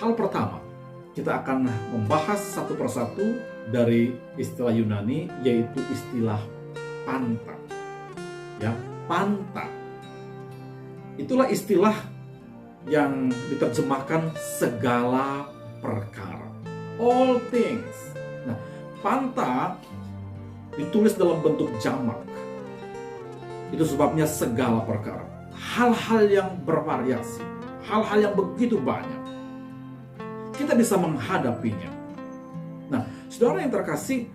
Hal pertama, kita akan membahas satu persatu dari istilah Yunani, yaitu istilah panta. Ya, panta. Itulah istilah yang diterjemahkan segala perkara. All things. Nah, panta ditulis dalam bentuk jamak. Itu sebabnya segala perkara. Hal-hal yang bervariasi, hal-hal yang begitu banyak. Kita bisa menghadapinya. Nah, saudara yang terkasih,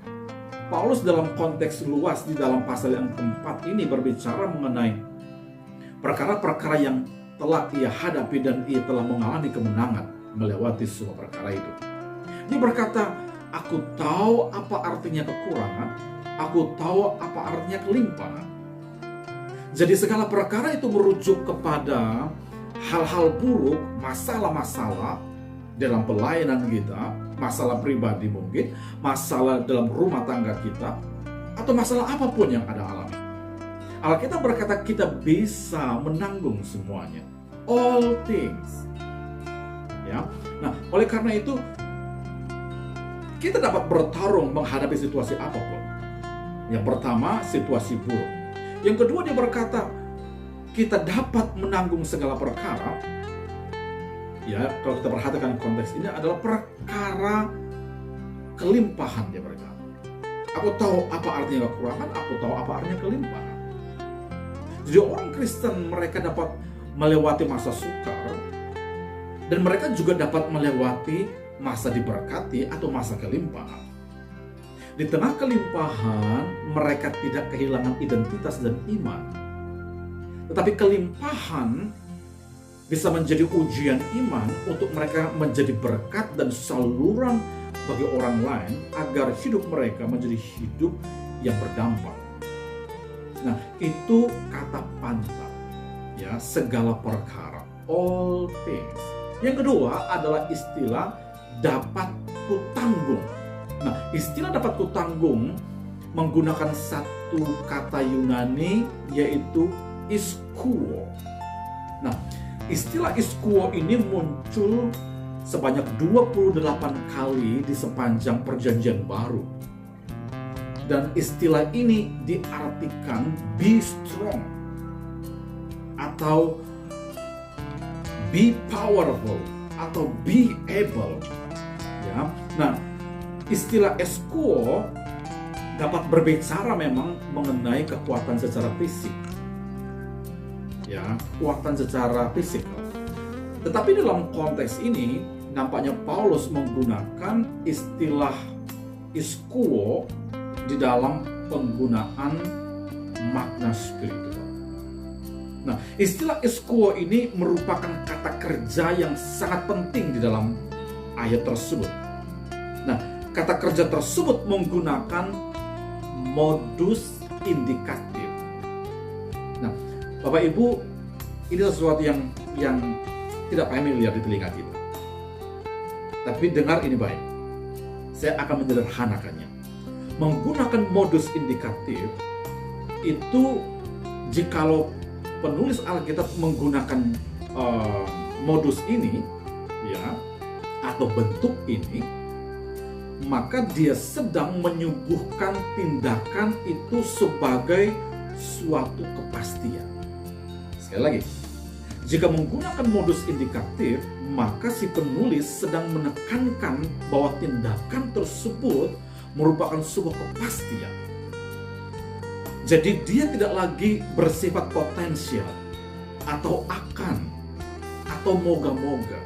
Paulus dalam konteks luas di dalam pasal yang keempat ini berbicara mengenai perkara-perkara yang telah ia hadapi dan ia telah mengalami kemenangan melewati semua perkara itu. Dia berkata, aku tahu apa artinya kekurangan, aku tahu apa artinya kelimpahan. Jadi segala perkara itu merujuk kepada hal-hal buruk, masalah-masalah dalam pelayanan kita, masalah pribadi mungkin, masalah dalam rumah tangga kita, atau masalah apapun yang ada alami. Alkitab berkata kita bisa menanggung semuanya. All things. Ya. Nah, oleh karena itu kita dapat bertarung menghadapi situasi apapun. Yang pertama, situasi buruk. Yang kedua, dia berkata kita dapat menanggung segala perkara. Ya, kalau kita perhatikan konteks ini adalah perkara kelimpahan, dia berkata. Aku tahu apa artinya kekurangan, aku tahu apa artinya kelimpahan. Jadi orang Kristen mereka dapat melewati masa sukar dan mereka juga dapat melewati masa diberkati atau masa kelimpahan. Di tengah kelimpahan mereka tidak kehilangan identitas dan iman. Tetapi kelimpahan bisa menjadi ujian iman untuk mereka menjadi berkat dan saluran bagi orang lain agar hidup mereka menjadi hidup yang berdampak. Nah, itu kata panta, ya, segala perkara, all things. Yang kedua adalah istilah dapat kutanggung. Nah, istilah dapat kutanggung menggunakan satu kata Yunani yaitu iskuo. Nah, istilah iskuo ini muncul sebanyak 28 kali di sepanjang Perjanjian Baru. Dan istilah ini diartikan be strong atau be powerful atau be able. Ya. Nah, istilah eskuo dapat berbicara memang mengenai kekuatan secara fisik. Ya, kekuatan secara fisik. Tetapi dalam konteks ini nampaknya Paulus menggunakan istilah iskuo di dalam penggunaan makna spiritual. Nah, istilah iskuo ini merupakan kata kerja yang sangat penting di dalam ayat tersebut. Nah, kata kerja tersebut menggunakan modus indikatif. Nah, Bapak Ibu, ini sesuatu yang tidak familiar di telinga kita. Tapi dengar ini baik. Saya akan menyederhanakannya. Menggunakan modus indikatif itu jikalau penulis Alkitab menggunakan modus ini, ya, atau bentuk ini, maka dia sedang menyuguhkan tindakan itu sebagai suatu kepastian. Sekali lagi, jika menggunakan modus indikatif, maka si penulis sedang menekankan bahwa tindakan tersebut merupakan sebuah kepastian. Jadi dia tidak lagi bersifat potensial atau akan atau moga-moga.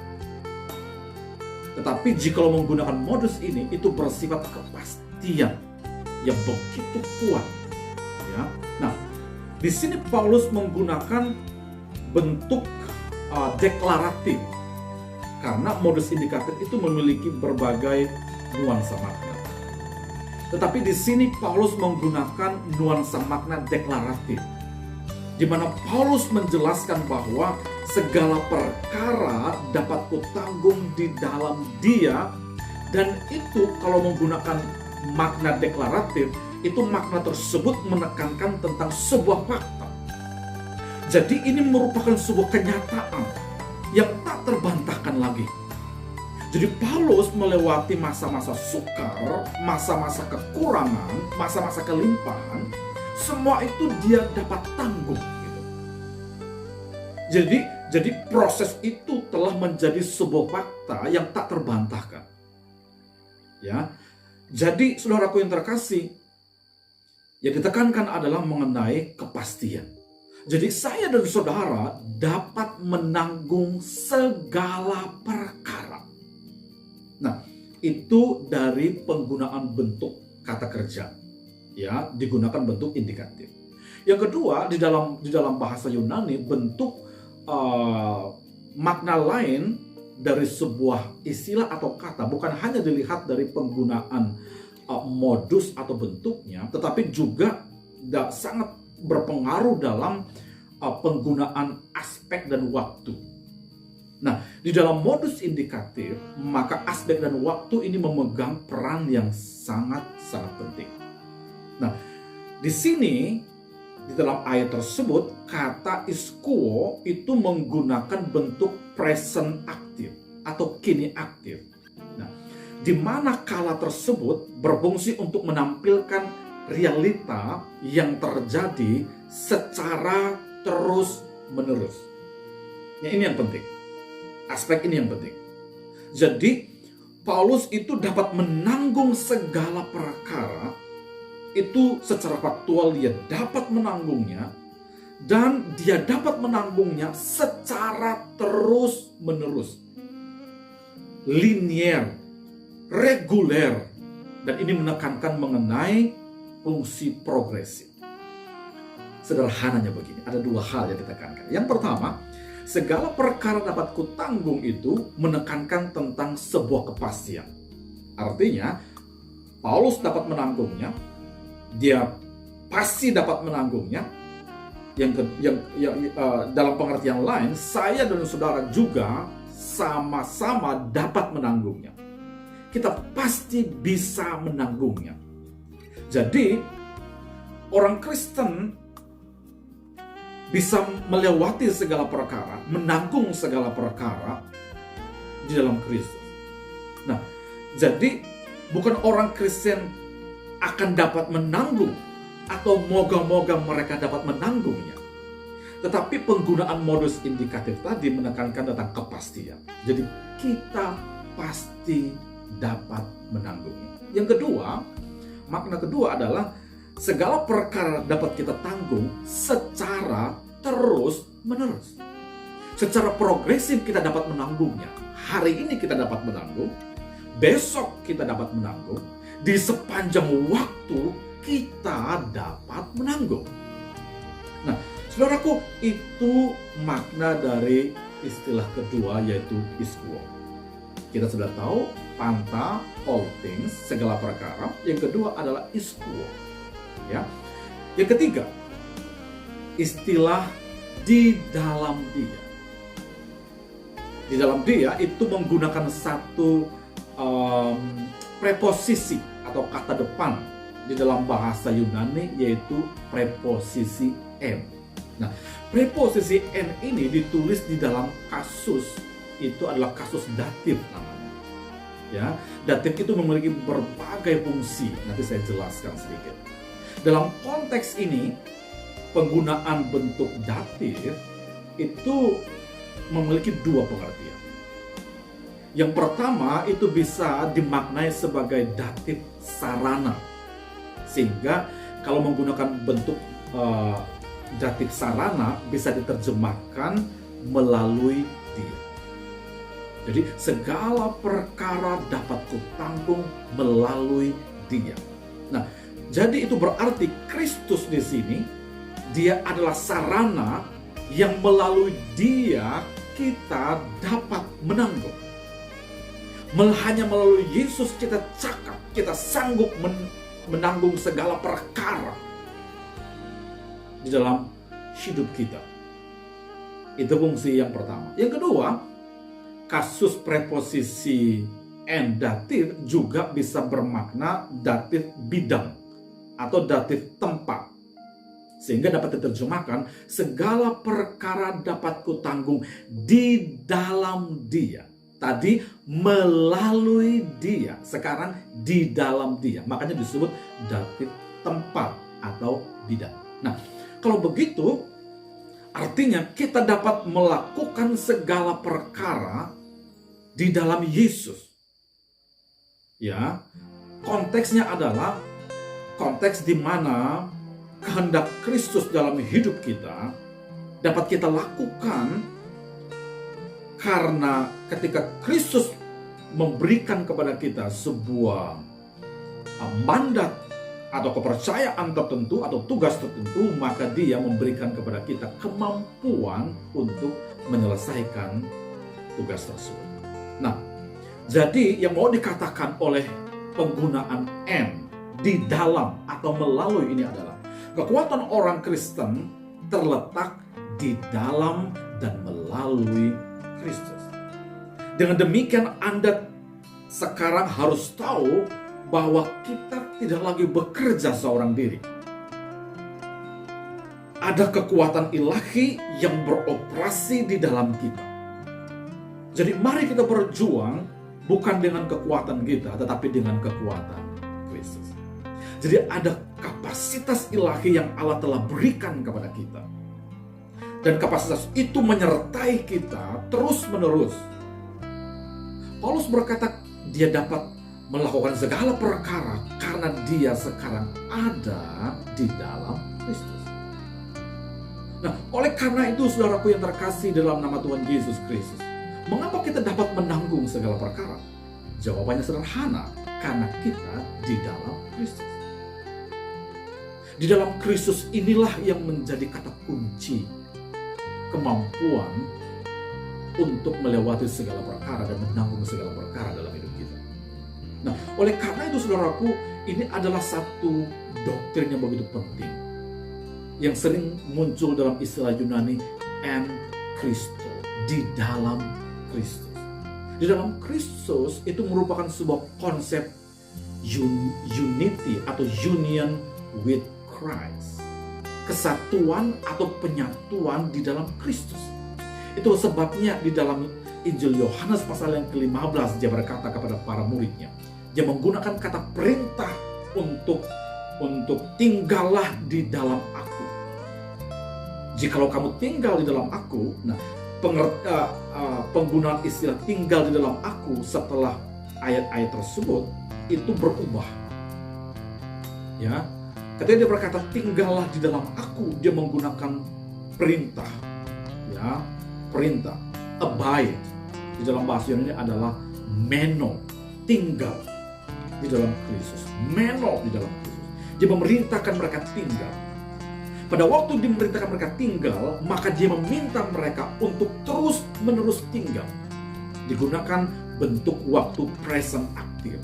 Tetapi jika menggunakan modus ini, itu bersifat kepastian yang begitu kuat. Ya. Nah, di sini Paulus menggunakan bentuk deklaratif karena modus indikatif itu memiliki berbagai nuansa makna. Tetapi di sini Paulus menggunakan nuansa makna deklaratif, di mana Paulus menjelaskan bahwa segala perkara dapat kutanggung di dalam Dia, dan itu kalau menggunakan makna deklaratif, itu makna tersebut menekankan tentang sebuah fakta. Jadi ini merupakan sebuah kenyataan yang tak terbantahkan lagi. Jadi Paulus melewati masa-masa sukar, masa-masa kekurangan, masa-masa kelimpahan, semua itu dia dapat tanggung. Gitu. Jadi proses itu telah menjadi sebuah fakta yang tak terbantahkan. Ya, jadi saudaraku yang terkasih, yang ditekankan adalah mengenai kepastian. Jadi saya dan saudara dapat menanggung segala perkara. Nah, itu dari penggunaan bentuk kata kerja. Ya, digunakan bentuk indikatif. Yang kedua, di dalam bahasa Yunani, bentuk makna lain dari sebuah istilah atau kata bukan hanya dilihat dari penggunaan modus atau bentuknya, tetapi juga sangat berpengaruh dalam penggunaan aspek dan waktu. Nah, di dalam modus indikatif, maka aspek dan waktu ini memegang peran yang sangat-sangat penting. Nah, di sini, di dalam ayat tersebut, kata iskuo itu menggunakan bentuk present aktif atau kini aktif. Nah, di mana kala tersebut berfungsi untuk menampilkan realita yang terjadi secara terus-menerus. Ya, ini yang penting. Aspek ini yang penting. Jadi, Paulus itu dapat menanggung segala perkara. Itu secara faktual dia dapat menanggungnya, dan dia dapat menanggungnya secara terus-menerus, linier, reguler, dan ini menekankan mengenai fungsi progresif. Sederhananya begini, ada dua hal yang ditekankan. Yang pertama, segala perkara dapat kutanggung itu menekankan tentang sebuah kepastian. Artinya, Paulus dapat menanggungnya, dia pasti dapat menanggungnya. Dalam pengertian lain, saya dan saudara juga sama-sama dapat menanggungnya. Kita pasti bisa menanggungnya. Jadi, orang Kristen bisa melewati segala perkara, menanggung segala perkara di dalam Kristus. Nah, jadi bukan orang Kristen akan dapat menanggung atau moga-moga mereka dapat menanggungnya. Tetapi penggunaan modus indikatif tadi menekankan tentang kepastian. Jadi kita pasti dapat menanggungnya. Yang kedua, makna kedua adalah segala perkara dapat kita tanggung secara terus-menerus. Secara progresif kita dapat menanggungnya. Hari ini kita dapat menanggung, besok kita dapat menanggung, di sepanjang waktu kita dapat menanggung. Nah, saudaraku, itu makna dari istilah kedua, yaitu iskuo. Kita sudah tahu panta, all things, segala perkara. Yang kedua adalah iskuo. Ya. Yang ketiga, istilah di dalam dia. Di dalam dia itu menggunakan satu preposisi atau kata depan di dalam bahasa Yunani, yaitu preposisi n. Nah, preposisi n ini ditulis di dalam kasus, itu adalah kasus datif namanya. Ya, datif itu memiliki berbagai fungsi. Nanti saya jelaskan sedikit. Dalam konteks ini, penggunaan bentuk datif itu memiliki dua pengertian. Yang pertama itu bisa dimaknai sebagai datif sarana. Sehingga kalau menggunakan bentuk datif sarana bisa diterjemahkan melalui dia. Jadi segala perkara dapat kutanggung melalui dia. Nah, jadi itu berarti Kristus di sini dia adalah sarana yang melalui dia kita dapat menanggung. Hanya melalui Yesus kita cakap, kita sanggup menanggung segala perkara di dalam hidup kita. Itu fungsi yang pertama. Yang kedua, kasus preposisi n datif juga bisa bermakna datif bidang atau datif tempat. Sehingga dapat diterjemahkan segala perkara dapat kutanggung di dalam dia. Tadi melalui dia, sekarang di dalam dia. Makanya disebut datif tempat atau bidang. Nah, kalau begitu artinya kita dapat melakukan segala perkara di dalam Yesus. Ya, konteksnya adalah konteks di mana kehendak Kristus dalam hidup kita dapat kita lakukan karena ketika Kristus memberikan kepada kita sebuah mandat atau kepercayaan tertentu atau tugas tertentu, maka dia memberikan kepada kita kemampuan untuk menyelesaikan tugas tersebut. Nah, jadi yang mau dikatakan oleh penggunaan "and" di dalam atau melalui ini adalah kekuatan orang Kristen terletak di dalam dan melalui Kristus. Dengan demikian Anda sekarang harus tahu bahwa kita tidak lagi bekerja seorang diri. Ada kekuatan ilahi yang beroperasi di dalam kita. Jadi mari kita berjuang bukan dengan kekuatan kita, tetapi dengan kekuatan Kristus. Jadi ada kapasitas ilahi yang Allah telah berikan kepada kita. Dan kapasitas itu menyertai kita terus-menerus. Paulus berkata dia dapat melakukan segala perkara karena dia sekarang ada di dalam Kristus. Nah, oleh karena itu saudaraku yang terkasih dalam nama Tuhan Yesus Kristus, mengapa kita dapat menanggung segala perkara? Jawabannya sederhana, karena kita di dalam Kristus. Di dalam Kristus inilah yang menjadi kata kunci kemampuan untuk melewati segala perkara dan menanggung segala perkara dalam hidup kita. Nah, oleh karena itu saudaraku, ini adalah satu doktrin yang begitu penting yang sering muncul dalam istilah Yunani "en Christo", di dalam Kristus. Di dalam Kristus itu merupakan sebuah konsep unity atau union with Christ. Kesatuan atau penyatuan di dalam Kristus. Itu sebabnya di dalam Injil Yohanes pasal yang ke-15 dia berkata kepada para muridnya, dia menggunakan kata perintah untuk tinggallah di dalam aku. Jikalau kamu tinggal di dalam aku, nah penggunaan istilah tinggal di dalam aku setelah ayat-ayat tersebut itu berubah. Ya, ketika dia berkata tinggallah di dalam aku, dia menggunakan perintah. Ya, perintah. Abide di dalam bahasa Yunani adalah meno, tinggal di dalam Kristus. Meno di dalam Kristus. Dia memerintahkan mereka tinggal. Pada waktu dia memerintahkan mereka tinggal, maka dia meminta mereka untuk terus-menerus tinggal. Digunakan bentuk waktu present aktif.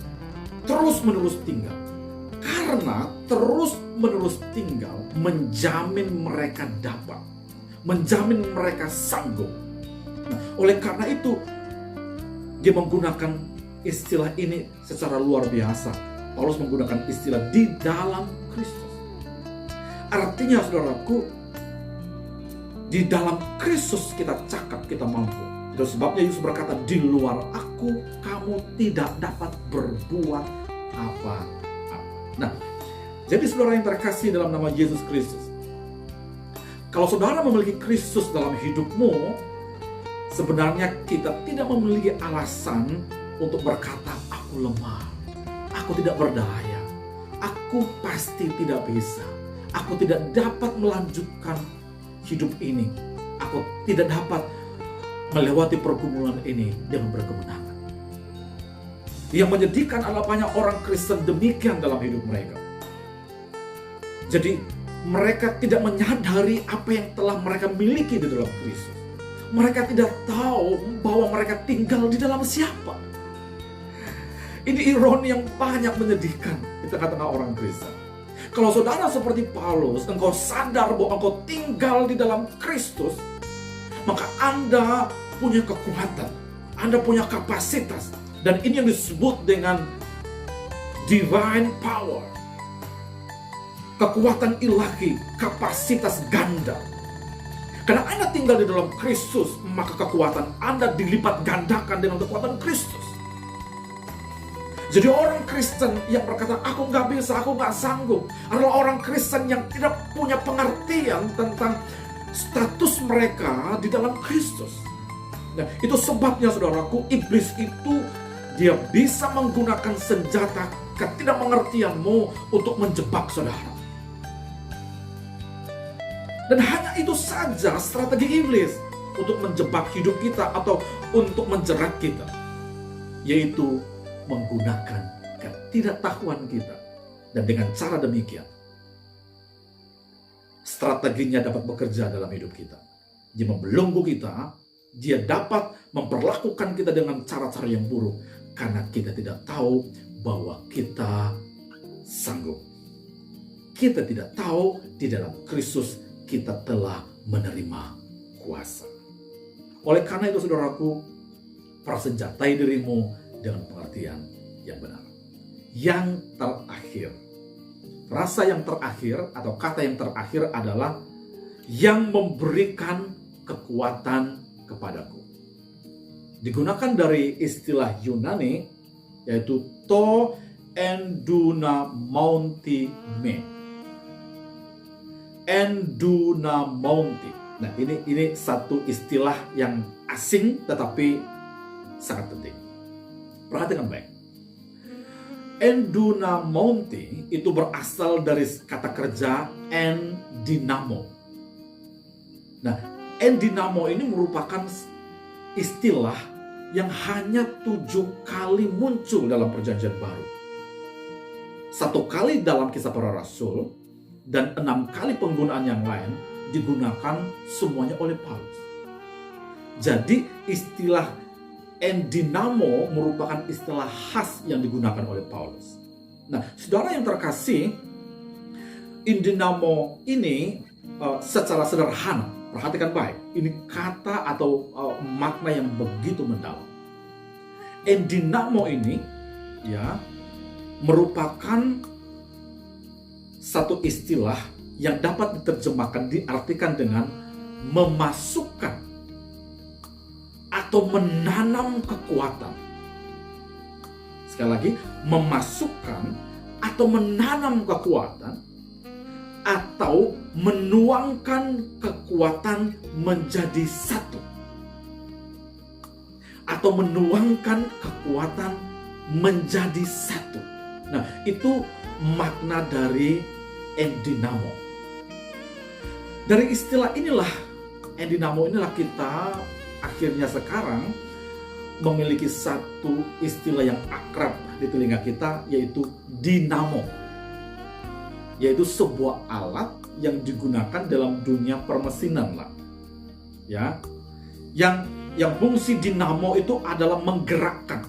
Terus-menerus tinggal. Karena terus-menerus tinggal menjamin mereka dapat, menjamin mereka sanggup. Nah, oleh karena itu, dia menggunakan istilah ini secara luar biasa. Paulus menggunakan istilah di dalam Kristus. Artinya saudaraku, di dalam Kristus kita cakap, kita mampu. Itu sebabnya Yesus berkata, di luar aku kamu tidak dapat berbuat apa-apa. Nah, jadi saudara yang terkasih dalam nama Yesus Kristus, kalau saudara memiliki Kristus dalam hidupmu, sebenarnya kita tidak memiliki alasan untuk berkata, aku lemah, aku tidak berdaya, aku pasti tidak bisa, aku tidak dapat melanjutkan hidup ini, aku tidak dapat melewati pergumulan ini dengan berkemenangan. Yang menyedihkan adalah banyak orang Kristen demikian dalam hidup mereka. Jadi mereka tidak menyadari apa yang telah mereka miliki di dalam Kristus. Mereka tidak tahu bahwa mereka tinggal di dalam siapa. Ini ironi yang banyak menyedihkan di tengah-tengah orang Kristen. Kalau saudara seperti Paulus, engkau sadar bahwa engkau tinggal di dalam Kristus, maka Anda punya kekuatan, Anda punya kapasitas. Dan ini yang disebut dengan divine power. Kekuatan ilahi, kapasitas ganda. Karena Anda tinggal di dalam Kristus, maka kekuatan Anda dilipat gandakan dengan kekuatan Kristus. Jadi orang Kristen yang berkata, aku nggak bisa, aku nggak sanggup, adalah orang Kristen yang tidak punya pengertian tentang status mereka di dalam Kristus. Nah, itu sebabnya saudaraku, iblis itu dia bisa menggunakan senjata ketidakmengertianmu untuk menjebak saudara. Dan hanya itu saja strategi iblis untuk menjebak hidup kita atau untuk menjerat kita, yaitu menggunakan ketidaktahuan kita. Dan dengan cara demikian, strateginya dapat bekerja dalam hidup kita. Dia membelenggu kita, dia dapat memperlakukan kita dengan cara-cara yang buruk, karena kita tidak tahu bahwa kita sanggup. Kita tidak tahu di dalam Kristus kita telah menerima kuasa. Oleh karena itu saudaraku, persenjatai dirimu dengan pengertian yang benar. Yang terakhir, frasa yang terakhir atau kata yang terakhir adalah yang memberikan kekuatan kepadaku. Digunakan dari istilah Yunani yaitu to endunamountime. Endunamountime. Nah, ini satu istilah yang asing tetapi sangat penting. Perhatikan baik. Endunamountime itu berasal dari kata kerja endinamo. Nah, endinamo ini merupakan istilah yang hanya 7 kali muncul dalam Perjanjian Baru. 1 kali dalam Kisah Para Rasul, dan 6 kali penggunaan yang lain digunakan semuanya oleh Paulus. Jadi istilah endinamo merupakan istilah khas yang digunakan oleh Paulus. Nah, saudara yang terkasih, endinamo ini secara sederhana, perhatikan baik, ini kata atau makna yang begitu mendalam. Endinamo ini ya merupakan satu istilah yang dapat diterjemahkan, diartikan dengan memasukkan atau menanam kekuatan. Sekali lagi, memasukkan atau menanam kekuatan atau menuangkan kekuatan menjadi satu. Atau menuangkan kekuatan menjadi satu. Nah, itu makna dari endinamo. Dari istilah inilah, endinamo inilah kita akhirnya sekarang memiliki satu istilah yang akrab di telinga kita, yaitu dinamo. Yaitu sebuah alat yang digunakan dalam dunia permesinan lah. Ya. Yang fungsi dinamo itu adalah menggerakkan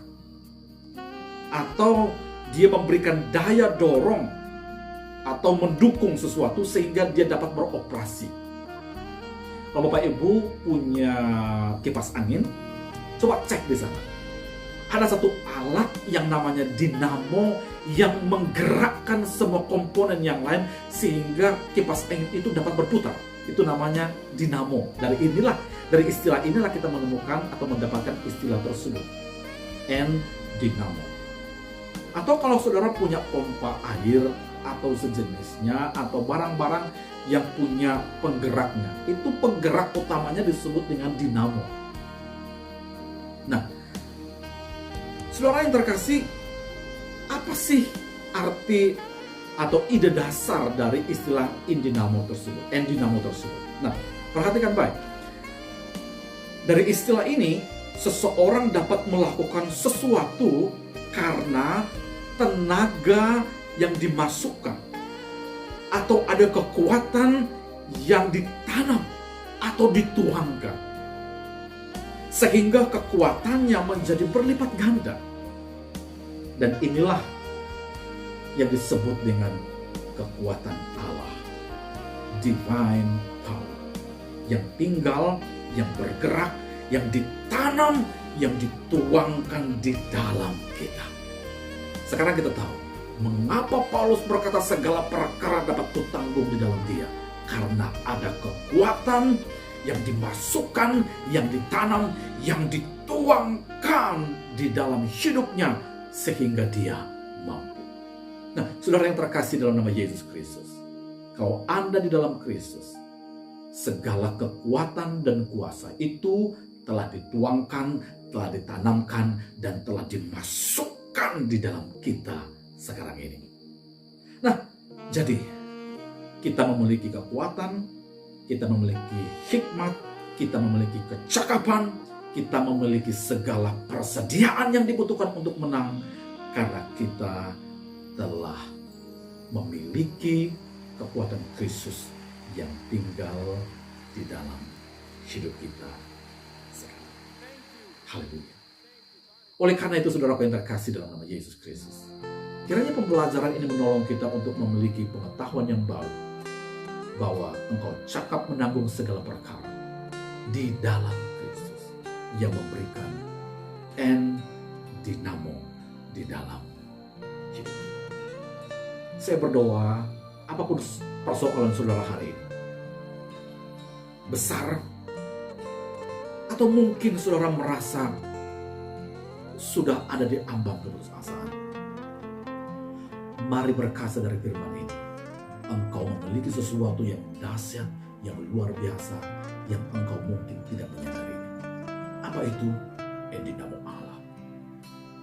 atau dia memberikan daya dorong atau mendukung sesuatu sehingga dia dapat beroperasi. Kalau Bapak Ibu punya kipas angin, coba cek di sana. Ada satu alat yang namanya dinamo yang menggerakkan semua komponen yang lain sehingga kipas angin itu dapat berputar. Itu namanya dinamo. Dari istilah inilah kita menemukan atau mendapatkan istilah tersebut. Dinamo. Atau kalau saudara punya pompa air atau sejenisnya atau barang-barang yang punya penggeraknya, itu penggerak utamanya disebut dengan dinamo. Nah, saudara yang terkasih, apa sih arti atau ide dasar dari istilah endinamo tersebut? Nah, perhatikan baik. Dari istilah ini, seseorang dapat melakukan sesuatu karena tenaga yang dimasukkan atau ada kekuatan yang ditanam atau dituangkan sehingga kekuatannya menjadi berlipat ganda. Dan inilah yang disebut dengan kekuatan Allah, divine power, yang tinggal, yang bergerak, yang ditanam, yang dituangkan di dalam kita. Sekarang kita tahu mengapa Paulus berkata segala perkara dapat kutanggung di dalam Dia, karena ada kekuatan yang dimasukkan, yang ditanam, yang dituangkan di dalam hidupnya sehingga dia mampu. Nah, saudara yang terkasih dalam nama Yesus Kristus, kalau Anda di dalam Kristus, segala kekuatan dan kuasa itu telah dituangkan, telah ditanamkan, dan telah dimasukkan di dalam kita sekarang ini. Nah, jadi kita memiliki kekuatan, kita memiliki hikmat, kita memiliki kecakapan, kita memiliki segala persediaan yang dibutuhkan untuk menang karena kita telah memiliki kekuatan Kristus yang tinggal di dalam hidup kita sekarang. Haleluya. Oleh karena itu, saudaraku yang terkasih dalam nama Yesus Kristus, kiranya pembelajaran ini menolong kita untuk memiliki pengetahuan yang baru bahwa engkau cakap menanggung segala perkara di dalam Kristus yang memberikan dinamo di dalam hidup. Saya berdoa, apapun persoalan saudara hari ini, besar atau mungkin saudara merasa sudah ada di ambang keputusasaan, mari berkata dari firman ini, engkau memiliki sesuatu yang dahsyat, yang luar biasa, yang engkau mungkin tidak menyadarinya. Apa itu? Dinamo Allah.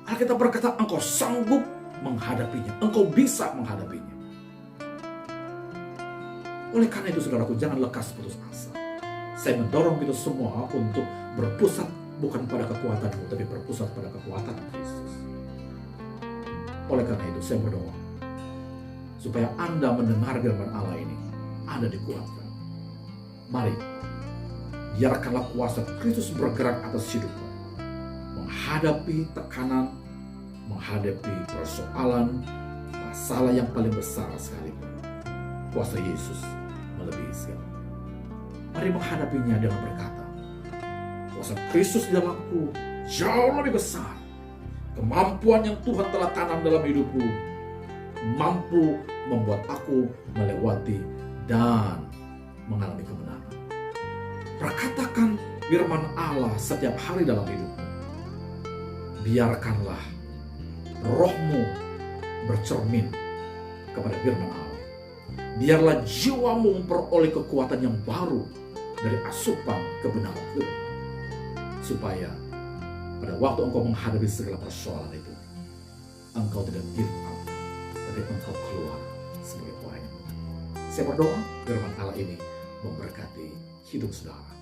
Alkitab berkata engkau sanggup menghadapinya, engkau bisa menghadapinya. Oleh karena itu, saudaraku, jangan lekas putus asa. Saya mendorong kita semua untuk berpusat bukan pada kekuatanmu, tapi berpusat pada kekuatan Kristus. Oleh karena itu, saya berdoa supaya Anda mendengar firman Allah ini, Anda dikuatkan. Mari, biarkanlah kuasa Kristus bergerak atas hidupmu, menghadapi tekanan, menghadapi persoalan, masalah yang paling besar sekalipun. Kuasa Yesus melebihi segala. Mari menghadapinya dengan berkata, kuasa Kristus di dalamku jauh lebih besar. Kemampuan yang Tuhan telah tanam dalam hidupku mampu membuat aku melewati dan mengalami kemenangan. Perkatakan firman Allah setiap hari dalam hidupmu. Biarkanlah rohmu bercermin kepada firman Allah. Biarlah jiwamu memperoleh kekuatan yang baru dari asupan kebenaran firman. Supaya pada waktu engkau menghadapi segala persoalan itu, engkau tidak give up, tapi engkau keluar sebagai orang yang menang. Saya berdoa firman Allah ini memberkati hidup saudara.